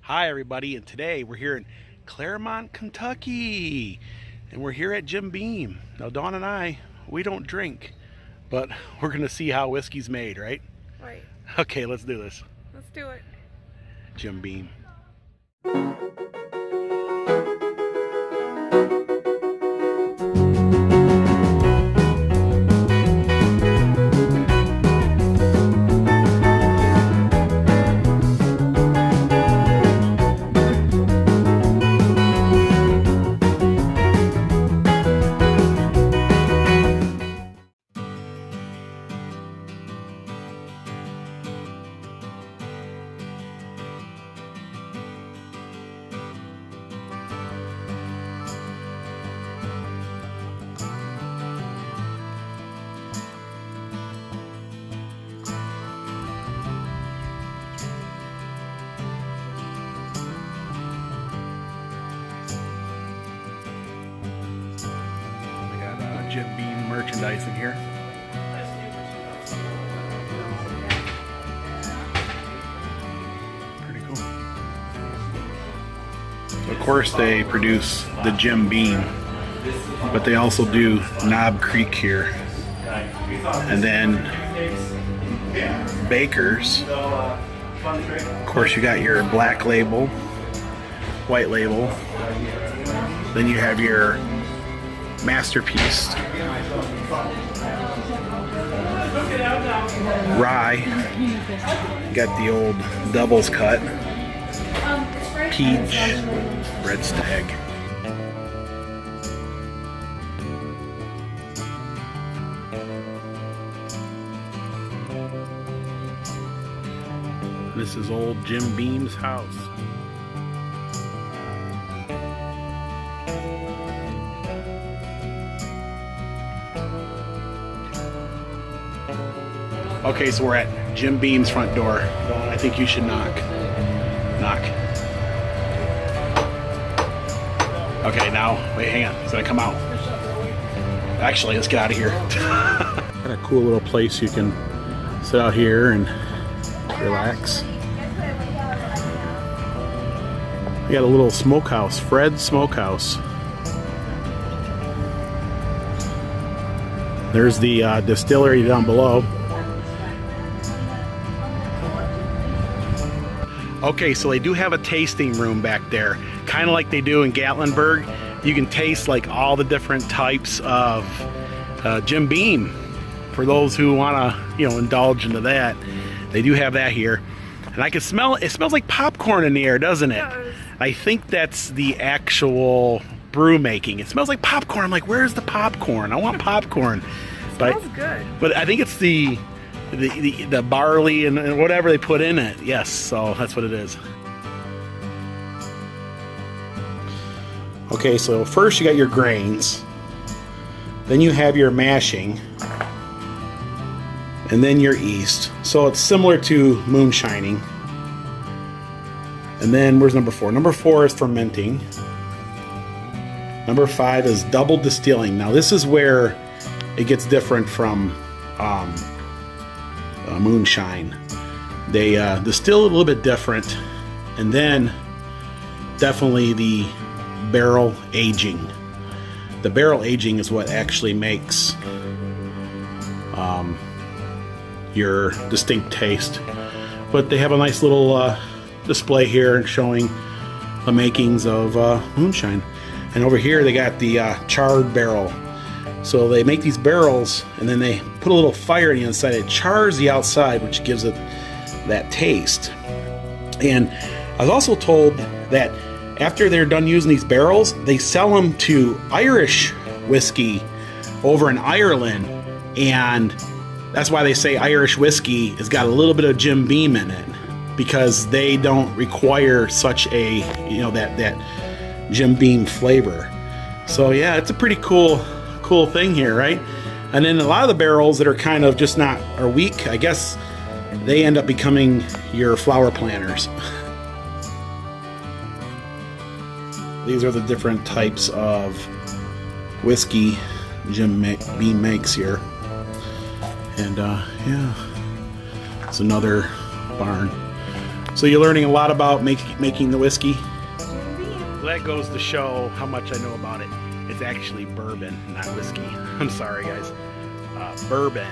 Hi everybody, and today we're here in Clermont, Kentucky, and we're here at Jim Beam. Now Dawn and I, we don't drink, but we're gonna see how whiskey's made, right? Right. Okay, let's do this. Let's do it. Jim Beam. Jim Beam merchandise in here. Pretty cool. So of course they produce the Jim Beam, but they also do Knob Creek here. And then Baker's. Of course you got your black label, white label. Then you have your Masterpiece rye. You got the old Devil's Cut, Peach, Red Stag. This is old Jim Beam's house. Okay, so we're at Jim Beam's front door. I think you should knock. Knock. Okay, now, wait, hang on. It's gonna come out. Actually, let's get out of here. Got a cool little place you can sit out here and relax. We got a little smokehouse, Fred's Smokehouse. There's the distillery down below. Okay, so they do have a tasting room back there, kind of like they do in Gatlinburg. You can taste like all the different types of Jim Beam. For those who want to, indulge into that, they do have that here. And I can smell it. It smells like popcorn in the air, doesn't it? I think that's the actual brew making. It smells like popcorn. I'm like, where's the popcorn? I want popcorn. It smells good. But I think it's the barley and whatever they put in it. Yes, so that's what it is. Okay, so first you got your grains, then you have your mashing, and then your yeast. So it's similar to moonshining. And then where's number 4? Number 4 is fermenting. Number 5 is double distilling. Now this is where it gets different from moonshine. They distill it a little bit different, and then definitely the barrel aging. The barrel aging is what actually makes your distinct taste. But they have a nice little display here showing the makings of moonshine. And over here they got the charred barrel. So they make these barrels and then they put a little fire on the inside. It chars the outside, which gives it that taste. And I was also told that after they're done using these barrels, they sell them to Irish whiskey over in Ireland. And that's why they say Irish whiskey has got a little bit of Jim Beam in it, because they don't require such a, that Jim Beam flavor. So yeah, it's a pretty cool thing here, right? And then a lot of the barrels that are kind of just are weak, I guess they end up becoming your flower planters. These are the different types of whiskey Jim Beam makes here. And yeah, it's another barn. So you're learning a lot about making the whiskey. Well, that goes to show how much I know about it. It's actually bourbon, not whiskey. I'm sorry, guys. Bourbon.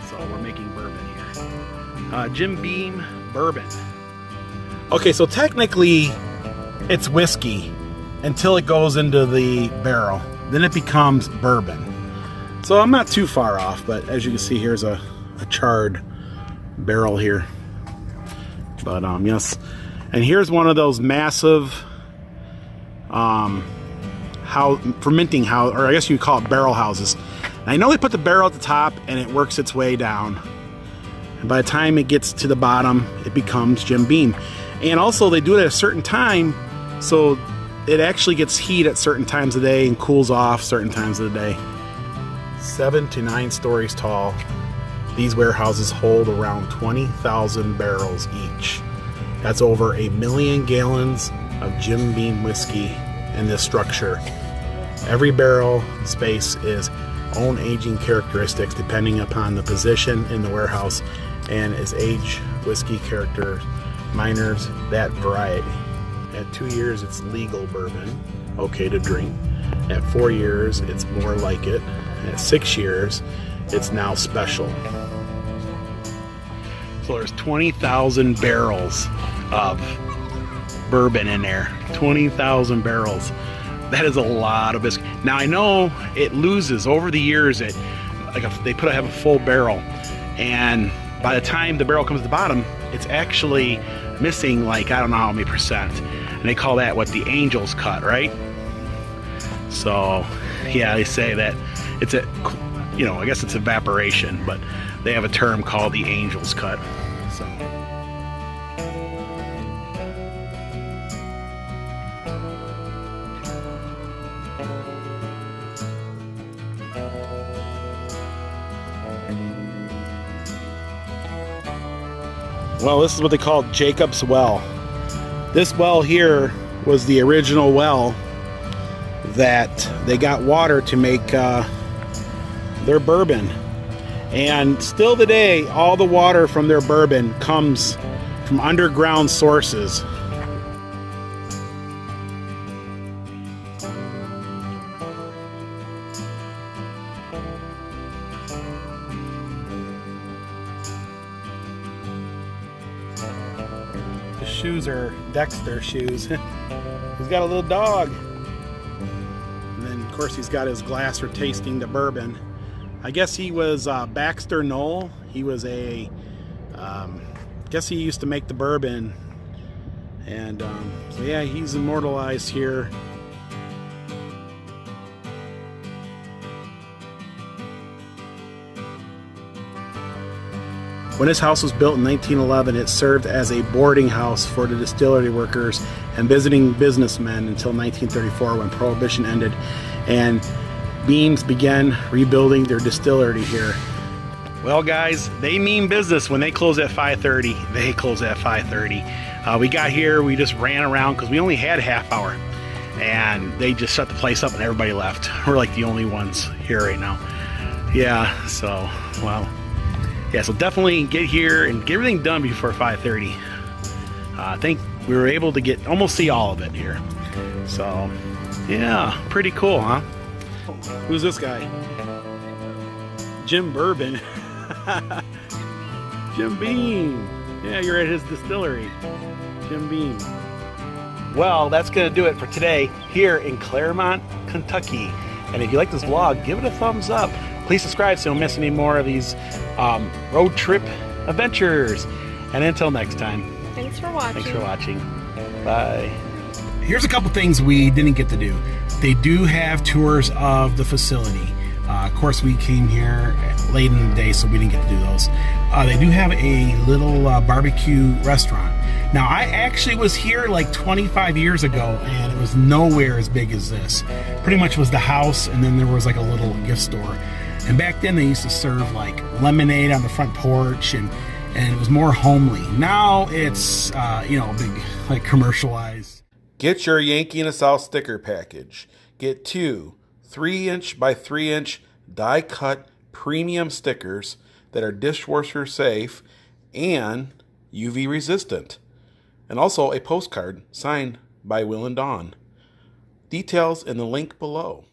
So we're making bourbon here. Jim Beam bourbon. Okay, so technically it's whiskey until it goes into the barrel. Then it becomes bourbon. So I'm not too far off, but as you can see, here's a charred barrel here. But yes, and here's one of those massive fermenting house, or I guess you call it barrel houses. And I know they put the barrel at the top and it works its way down. And by the time it gets to the bottom, it becomes Jim Beam. And also they do it at a certain time, so it actually gets heat at certain times of the day and cools off certain times of the day. 7 to 9 stories tall. These warehouses hold around 20,000 barrels each. That's over 1 million gallons of Jim Beam whiskey in this structure. Every barrel space is own aging characteristics depending upon the position in the warehouse and its age, whiskey character, minors, that variety. At 2 years, it's legal bourbon, okay to drink. At 4 years, it's more like it. At 6 years, it's now special. So there's 20,000 barrels of bourbon in there. 20,000 barrels. That is a lot of whiskey. Now I know it loses over the years. They have a full barrel, and by the time the barrel comes to the bottom, it's actually missing like I don't know how many percent. And they call that what the angel's cut, right? So yeah, they say that it's I guess it's evaporation, but they have a term called the angel's cut. So well, this is what they call Jacob's Well. This well here was the original well that they got water to make their bourbon. And still today, all the water from their bourbon comes from underground sources. The shoes are Dexter shoes. He's got a little dog. And then, of course, he's got his glass for tasting the bourbon. I guess he was Baxter Knoll. He was guess he used to make the bourbon. And so yeah, he's immortalized here. When this house was built in 1911, it served as a boarding house for the distillery workers and visiting businessmen until 1934 when Prohibition ended and Beams began rebuilding their distillery here. Well guys, they mean business when they close at 5:30. They close at 5:30. We got here, we just ran around because we only had a half hour. And they just shut the place up and everybody left. We're like the only ones here right now. Yeah, so, well. Yeah, so definitely get here and get everything done before 5:30. I think we were able to almost see all of it here. So, yeah, pretty cool, huh? Who's this guy? Jim Bourbon. Jim Beam. Yeah, you're at his distillery. Jim Beam. Well, that's going to do it for today here in Clermont, Kentucky. And if you like this vlog, give it a thumbs up. Please subscribe so you don't miss any more of these road trip adventures. And until next time. Thanks for watching. Thanks for watching. Bye. Here's a couple things we didn't get to do. They do have tours of the facility. Of course, we came here late in the day, so we didn't get to do those. They do have a little barbecue restaurant. Now, I actually was here like 25 years ago, and it was nowhere as big as this. Pretty much was the house, and then there was like a little gift store. And back then, they used to serve like lemonade on the front porch, and it was more homely. Now it's, big, like commercialized. Get your Yankee in the South sticker package. Get 2 3-inch by 3-inch die-cut premium stickers that are dishwasher safe and UV resistant. and also a postcard signed by Will and Dawn. Details in the link below.